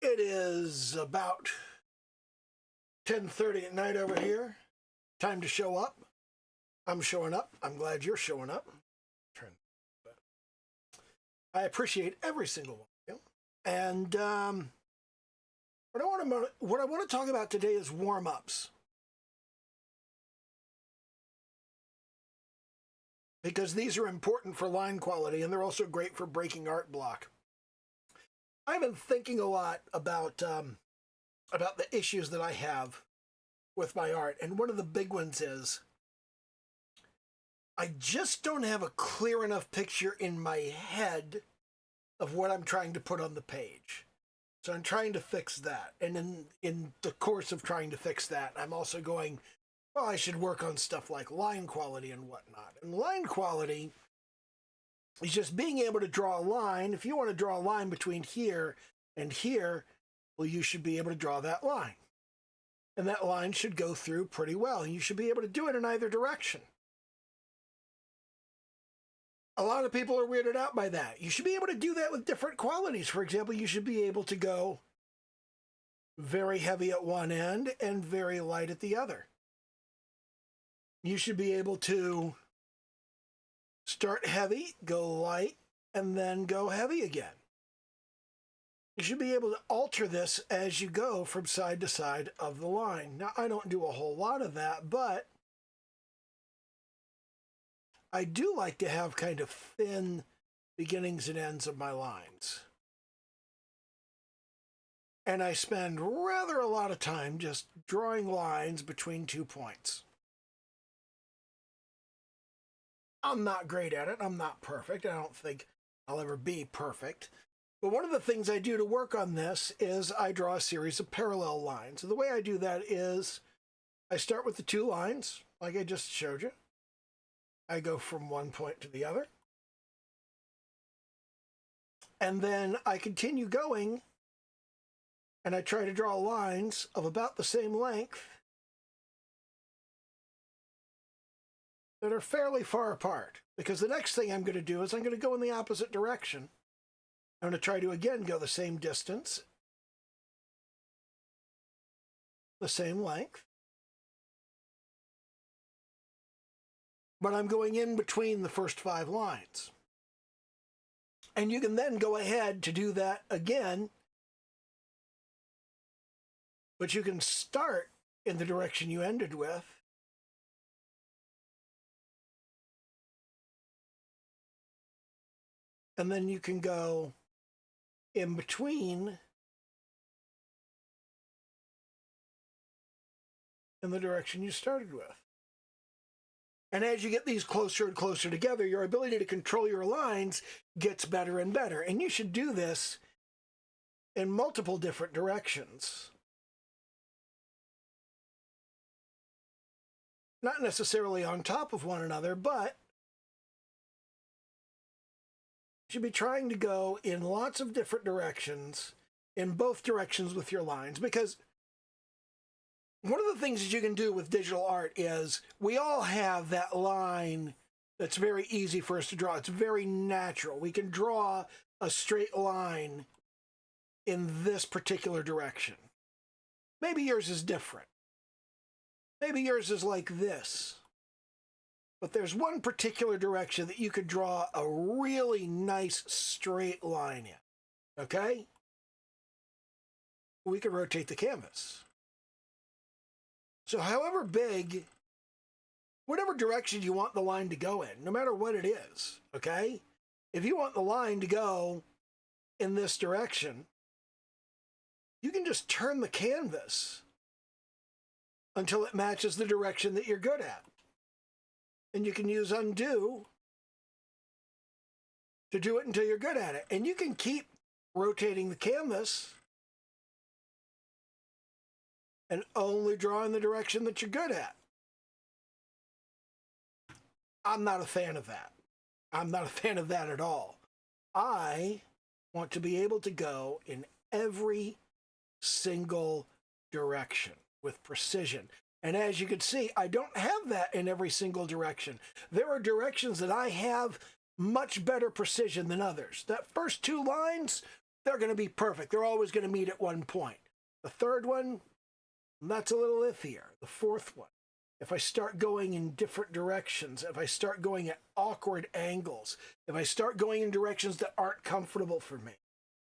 It is about 10:30 at night over here. Time to show up. I'm showing up. I'm glad you're showing up. I appreciate every single one of you. And what I want to talk about today is warm-ups. Because these are important for line quality, and they're also great for breaking art block. I've been thinking a lot about the issues that I have with my art, and one of the big ones is I just don't have a clear enough picture in my head of what I'm trying to put on the page. So I'm trying to fix that, and in the course of trying to fix that, I'm also going, well, I should work on stuff like line quality and whatnot. And line quality is just being able to draw a line. If you want to draw a line between here and here, well, you should be able to draw that line. And that line should go through pretty well. And you should be able to do it in either direction. A lot of people are weirded out by that. You should be able to do that with different qualities. For example, you should be able to go very heavy at one end and very light at the other. You should be able to start heavy, go light, and then go heavy again. You should be able to alter this as you go from side to side of the line. Now, I don't do a whole lot of that, but I do like to have kind of thin beginnings and ends of my lines. And I spend rather a lot of time just drawing lines between 2 points. I'm not great at it. I'm not perfect. I don't think I'll ever be perfect. But one of the things I do to work on this is I draw a series of parallel lines. And the way I do that is I start with the 2 lines, like I just showed you. I go from one point to the other. And then I continue going, and I try to draw lines of about the same length that are fairly far apart, because the next thing I'm going to do is I'm going to go in the opposite direction. I'm going to try to again go the same distance, the same length, but I'm going in between the first 5 lines. And you can then go ahead to do that again, but you can start in the direction you ended with, and then you can go in between in the direction you started with. And as you get these closer and closer together, your ability to control your lines gets better and better. And you should do this in multiple different directions. Not necessarily on top of one another, but you should be trying to go in lots of different directions, in both directions with your lines, because one of the things that you can do with digital art is we all have that line that's very easy for us to draw. It's very natural. We can draw a straight line in this particular direction. Maybe yours is different. Maybe yours is like this. But there's one particular direction that you could draw a really nice straight line in. Okay? We can rotate the canvas. So however big, whatever direction you want the line to go in, no matter what it is, okay? If you want the line to go in this direction, you can just turn the canvas until it matches the direction that you're good at. And you can use undo to do it until you're good at it. And you can keep rotating the canvas and only draw in the direction that you're good at. I'm not a fan of that. I'm not a fan of that at all. I want to be able to go in every single direction with precision. And as you can see, I don't have that in every single direction. There are directions that I have much better precision than others. That first 2 lines, they're going to be perfect. They're always going to meet at one point. The third one, that's a little iffier. The fourth one, if I start going in different directions, if I start going at awkward angles, if I start going in directions that aren't comfortable for me,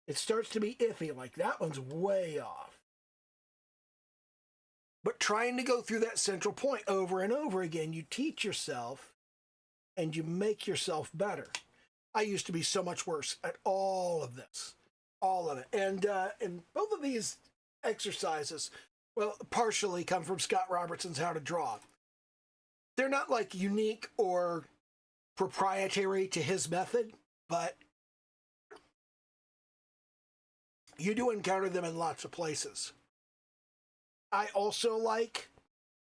it starts to be iffy, like that one's way off. But trying to go through that central point over and over again, you teach yourself and you make yourself better. I used to be so much worse at all of this, all of it. And both of these exercises, well, partially come from Scott Robertson's How to Draw. They're not like unique or proprietary to his method, but you do encounter them in lots of places. I also like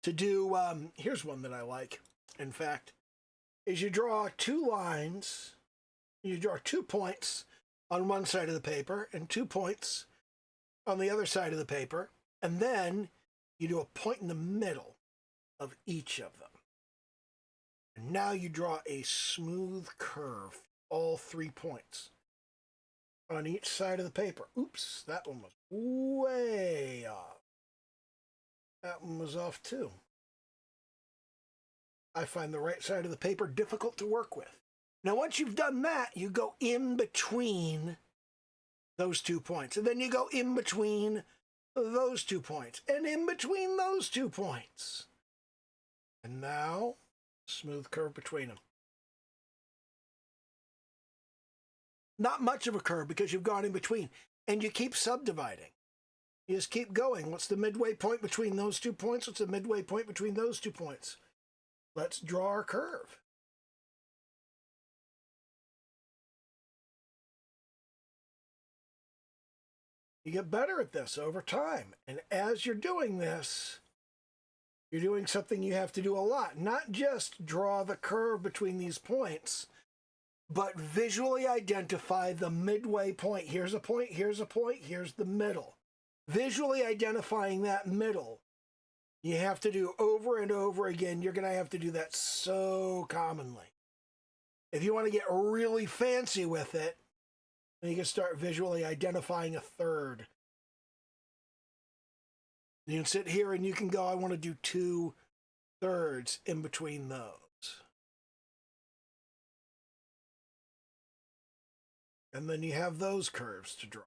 to do, here's one that I like, in fact, is you draw two lines, you draw 2 points on one side of the paper and 2 points on the other side of the paper, and then you do a point in the middle of each of them. And now you draw a smooth curve, all 3 points on each side of the paper. Oops, that one was way off. That one was off too. I find the right side of the paper difficult to work with. Now, once you've done that, you go in between those 2 points. And then you go in between those 2 points. And in between those 2 points. And now, smooth curve between them. Not much of a curve because you've gone in between. And you keep subdividing. You just keep going. What's the midway point between those 2 points? What's the midway point between those 2 points? Let's draw our curve. You get better at this over time. And as you're doing this, you're doing something you have to do a lot. Not just draw the curve between these points, but visually identify the midway point. Here's a point, here's a point, here's the middle. Visually identifying that middle, you have to do over and over again. You're going to have to do that so commonly. If you want to get really fancy with it, then you can start visually identifying a third. You can sit here and you can go, I want to do 2 thirds in between those. And then you have those curves to draw.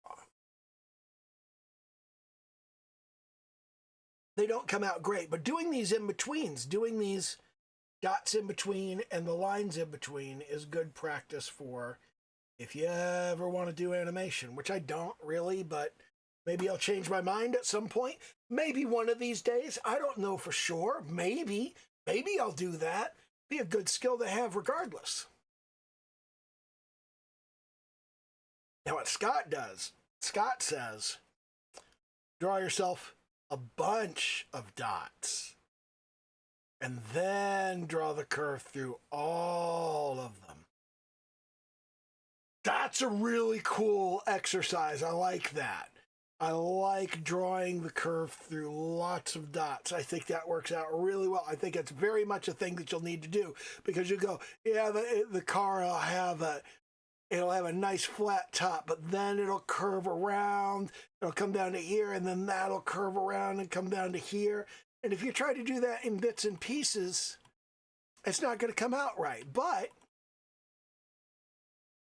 They don't come out great, but doing these in-betweens, doing these dots in between and the lines in between is good practice for if you ever want to do animation, which I don't really, but maybe I'll change my mind at some point. Maybe one of these days. I don't know for sure. Maybe I'll do that. Be a good skill to have regardless. Now what Scott does, Scott says, draw yourself a bunch of dots and then draw the curve through all of them. That's a really cool exercise. I like that. I like drawing the curve through lots of dots. I think that works out really well. I think it's very much a thing that you'll need to do because you go, yeah, the car will have it'll have a nice flat top, but then it'll curve around. It'll come down to here, and then that'll curve around and come down to here. And if you try to do that in bits and pieces, it's not going to come out right. But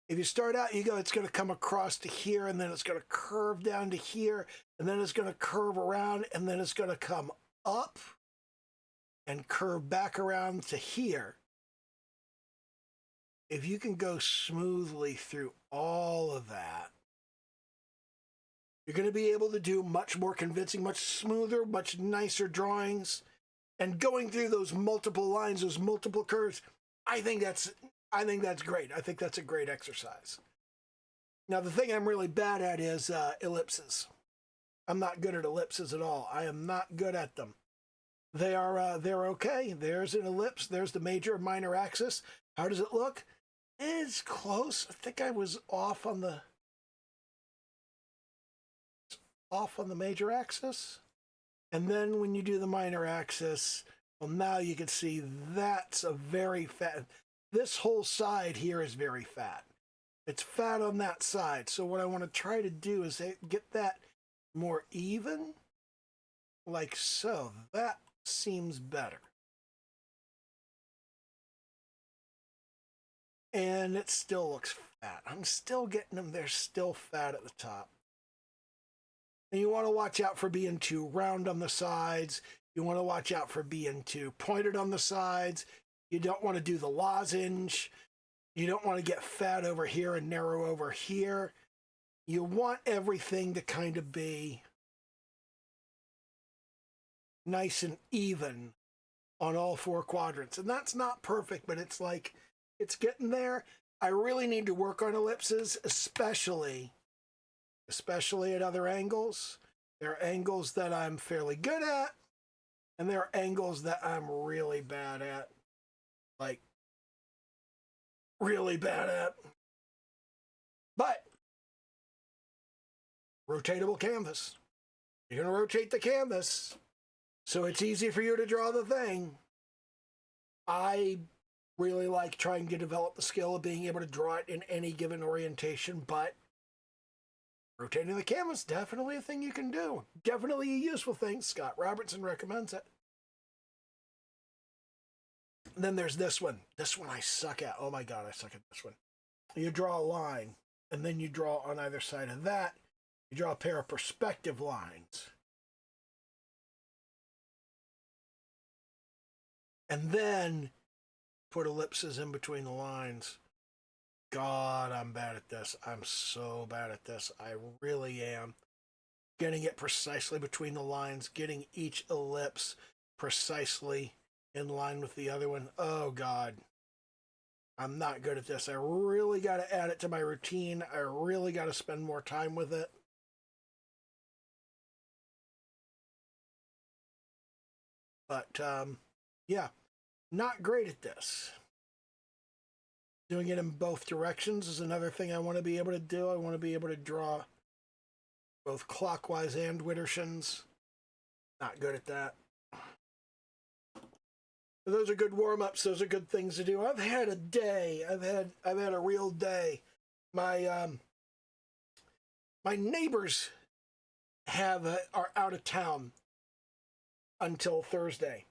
if you start out, you go, it's going to come across to here, and then it's going to curve down to here, and then it's going to curve around, and then it's going to come up and curve back around to here. If you can go smoothly through all of that, you're going to be able to do much more convincing, much smoother, much nicer drawings. And going through those multiple lines, those multiple curves, I think that's great. I think that's a great exercise. Now, the thing I'm really bad at is ellipses. I'm not good at ellipses at all. I am not good at them. They're okay. There's an ellipse. There's the major and minor axis. How does it look? It's close. I think I was off on the major axis. And then when you do the minor axis, well, now you can see that's a very fat. This whole side here is very fat. It's fat on that side. So what I want to try to do is get that more even, like so. That seems better. And it still looks fat. I'm still getting them. They're still fat at the top. And you want to watch out for being too round on the sides. You want to watch out for being too pointed on the sides. You don't want to do the lozenge. You don't want to get fat over here and narrow over here. You want everything to kind of be nice and even on all four quadrants. And that's not perfect, but it's like, it's getting there. I really need to work on ellipses, especially at other angles. There are angles that I'm fairly good at, and there are angles that I'm really bad at. Like, really bad at. But, rotatable canvas. You're going to rotate the canvas, so it's easy for you to draw the thing. I really like trying to develop the skill of being able to draw it in any given orientation, but rotating the canvas, definitely a thing you can do. Definitely a useful thing. Scott Robertson recommends it. And then there's this one. This one I suck at. Oh my God, I suck at this one. You draw a line, and then you draw on either side of that. You draw a pair of perspective lines. And then put ellipses in between the lines. God, I'm bad at this. I'm so bad at this. I really am. Getting it precisely between the lines, getting each ellipse precisely in line with the other one. Oh, God. I'm not good at this. I really got to add it to my routine. I really got to spend more time with it. But, yeah, not great at this. Doing it in both directions is another thing I want to be able to do. I want to be able to draw both clockwise and Widdershins. Not good at that. But those are good warm-ups. Those are good things to do. I've had a day. I've had a real day. My my neighbors are out of town until Thursday.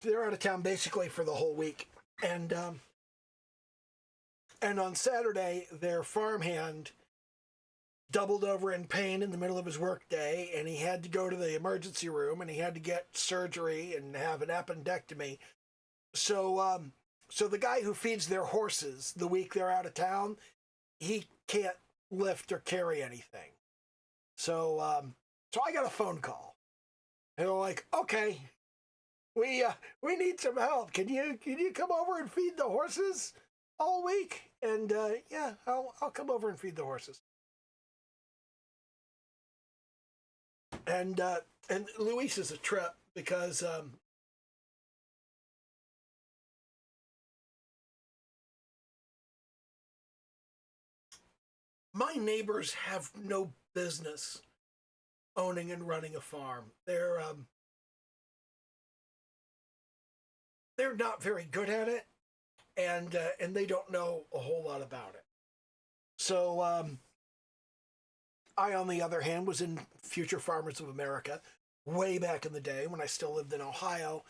They're out of town basically for the whole week. And on Saturday, their farmhand doubled over in pain in the middle of his workday, and he had to go to the emergency room, and he had to get surgery and have an appendectomy. So, so the guy who feeds their horses the week they're out of town, he can't lift or carry anything. So, so I got a phone call, and they're like, "Okay, we need some help. Can you come over and feed the horses all week?" And yeah, I'll come over and feed the horses. And Luis is a trip because my neighbors have no business owning and running a farm. They're not very good at it, and they don't know a whole lot about it. So I, on the other hand, was in Future Farmers of America way back in the day when I still lived in Ohio,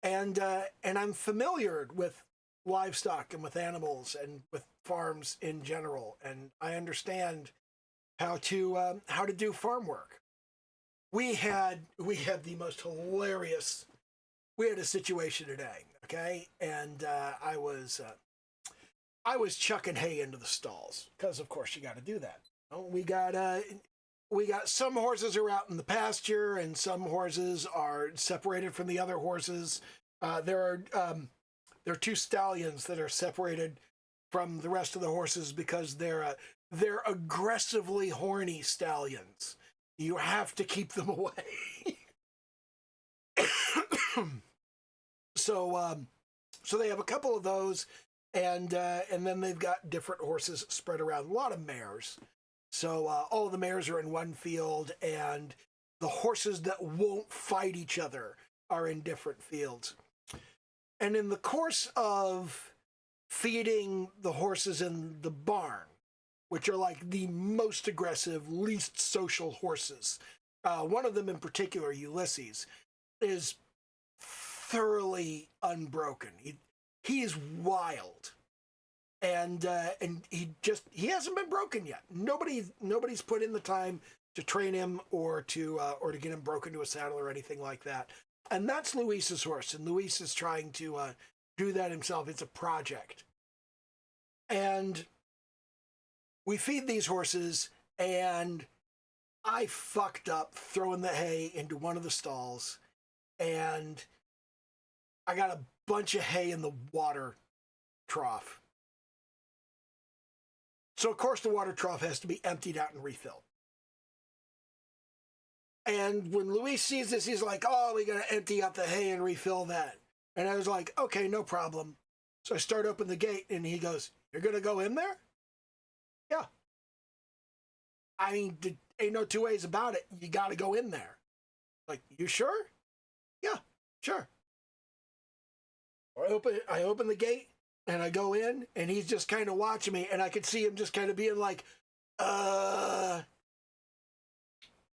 and I'm familiar with livestock and with animals and with farms in general, and I understand how to do farm work. We had the most hilarious. We had a situation today, okay, and I was chucking hay into the stalls because, of course, you got to do that. We got some horses are out in the pasture, and some horses are separated from the other horses. There are two stallions that are separated from the rest of the horses because they're aggressively horny stallions. You have to keep them away. So they have a couple of those, and then they've got different horses spread around. A lot of mares. So all of the mares are in one field, and the horses that won't fight each other are in different fields. And in the course of feeding the horses in the barn, which are like the most aggressive, least social horses. One of them in particular, Ulysses, is thoroughly unbroken. He is wild, and he hasn't been broken yet. Nobody's put in the time to train him or to get him broken to a saddle or anything like that. And that's Luis's horse, and Luis is trying to do that himself. It's a project, and we feed these horses, and I fucked up throwing the hay into one of the stalls, and I got a bunch of hay in the water trough. So, of course, the water trough has to be emptied out and refilled. And when Luis sees this, he's like, oh, we got to empty out the hay and refill that. And I was like, okay, no problem. So I start open the gate, and he goes, you're going to go in there? Yeah. I mean, ain't no two ways about it. You got to go in there. Like, you sure? Yeah, sure. I open the gate, and I go in, and he's just kind of watching me, and I could see him just kind of being like,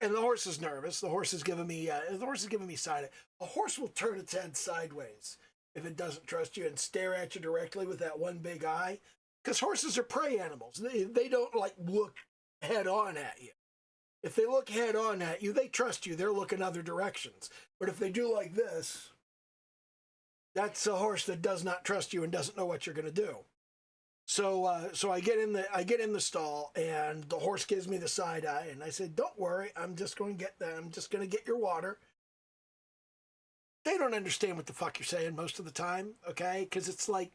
And the horse is nervous. The horse is giving me side. A horse will turn its head sideways if it doesn't trust you and stare at you directly with that one big eye. Because horses are prey animals. They don't like look head on at you. If they look head on at you, they trust you. They're looking other directions. But if they do like this, that's a horse that does not trust you and doesn't know what you're going to do. So I get in the stall, and the horse gives me the side eye, and I said, "Don't worry, I'm just going to get your water." They don't understand what the fuck you're saying most of the time, okay? Because it's like,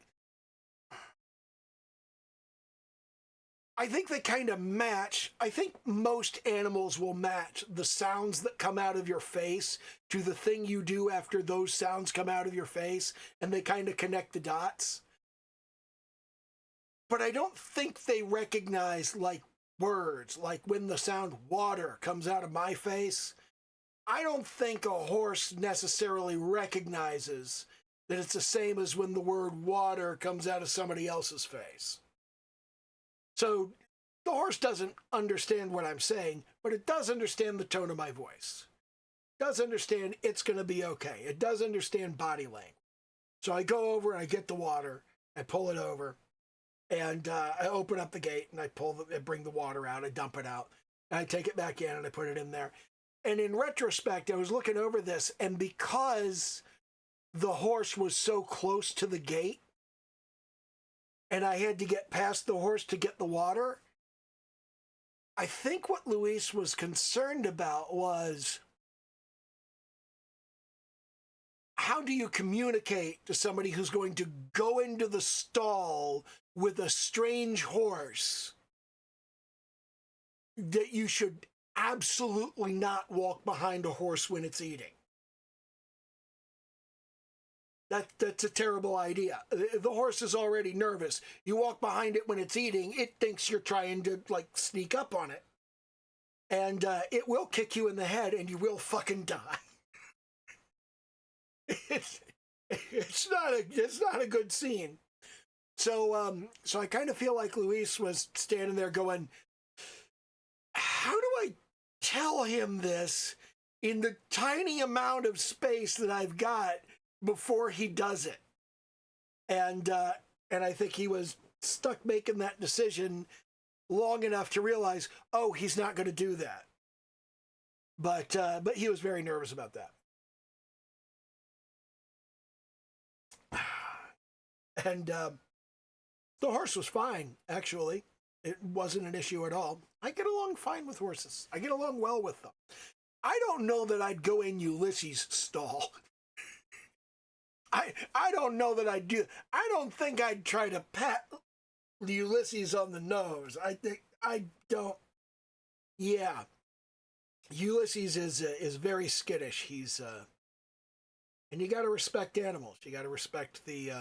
I think they kind of match. I think most animals will match the sounds that come out of your face to the thing you do after those sounds come out of your face, and they kind of connect the dots. But I don't think they recognize, like, words. Like when the sound water comes out of my face, I don't think a horse necessarily recognizes that it's the same as when the word water comes out of somebody else's face. So the horse doesn't understand what I'm saying, but it does understand the tone of my voice. It does understand it's going to be okay. It does understand body language. So I go over and I get the water, I pull it over, and I open up the gate, and I bring the water out, I dump it out, and I take it back in, and I put it in there. And in retrospect, I was looking over this, and because the horse was so close to the gate, and I had to get past the horse to get the water, I think what Luis was concerned about was, how do you communicate to somebody who's going to go into the stall with a strange horse that you should absolutely not walk behind a horse when it's eating? That's a terrible idea. The horse is already nervous. You walk behind it when it's eating, it thinks you're trying to, like, sneak up on it. And it will kick you in the head, and you will fucking die. It's not a good scene. So I kind of feel like Luis was standing there going, how do I tell him this in the tiny amount of space that I've got before he does it? And I think he was stuck making that decision long enough to realize, oh, he's not going to do that. But he was very nervous about that. And the horse was fine, actually. It wasn't an issue at all. I get along fine with horses. I get along well with them. I don't know that I'd go in Ulysses' stall. I don't know that I'd do. I don't think I'd try to pat Ulysses on the nose. I don't. Yeah, Ulysses is very skittish. He's and you got to respect animals. You got to respect the.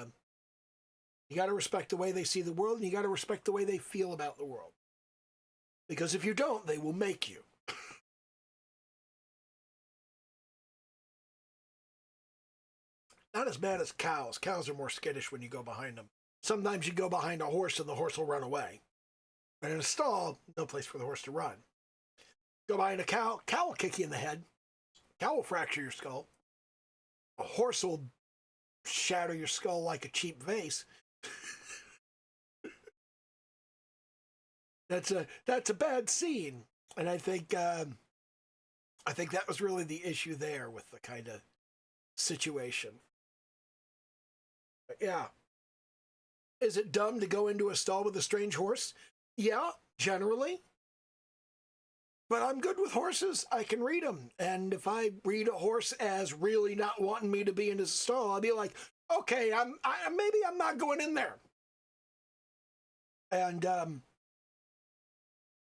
You got to respect the way they see the world, and you got to respect the way they feel about the world. Because if you don't, they will make you. Not as bad as cows. Cows are more skittish when you go behind them. Sometimes you go behind a horse and the horse will run away. And in a stall, no place for the horse to run. Go behind a cow, cow will kick you in the head. Cow will fracture your skull. A horse will shatter your skull like a cheap vase. That's a bad scene, and I think that was really the issue there with the kind of situation. But yeah, is it dumb to go into a stall with a strange horse? Yeah, generally. But I'm good with horses. I can read them, and if I read a horse as really not wanting me to be in his stall, I'll be like, okay, maybe I'm not going in there. And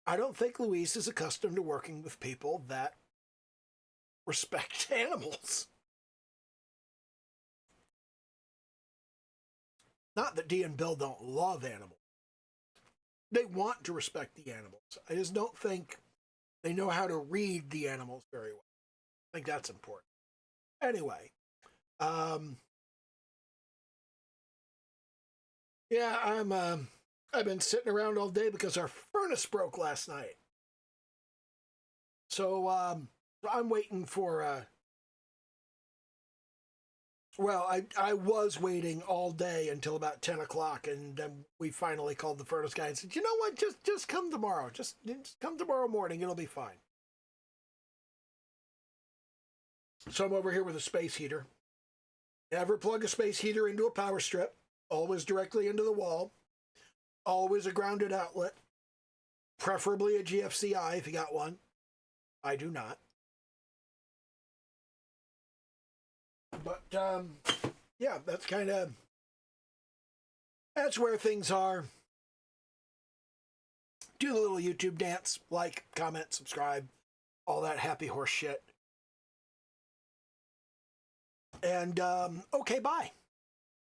I don't think Luis is accustomed to working with people that respect animals. Not that Dee and Bill don't love animals. They want to respect the animals. I just don't think they know how to read the animals very well. I think that's important. Anyway, yeah, I've been sitting around all day because our furnace broke last night. So I'm waiting for well, I was waiting all day until about 10 o'clock, and then we finally called the furnace guy and said, you know what, just come tomorrow. Just come tomorrow morning, it'll be fine. So I'm over here with a space heater. Never plug a space heater into a power strip. Always directly into the wall. Always a grounded outlet. Preferably a GFCI if you got one. I do not. But, yeah, that's where things are. Do the little YouTube dance. Like, comment, subscribe. All that happy horse shit. And, okay, bye.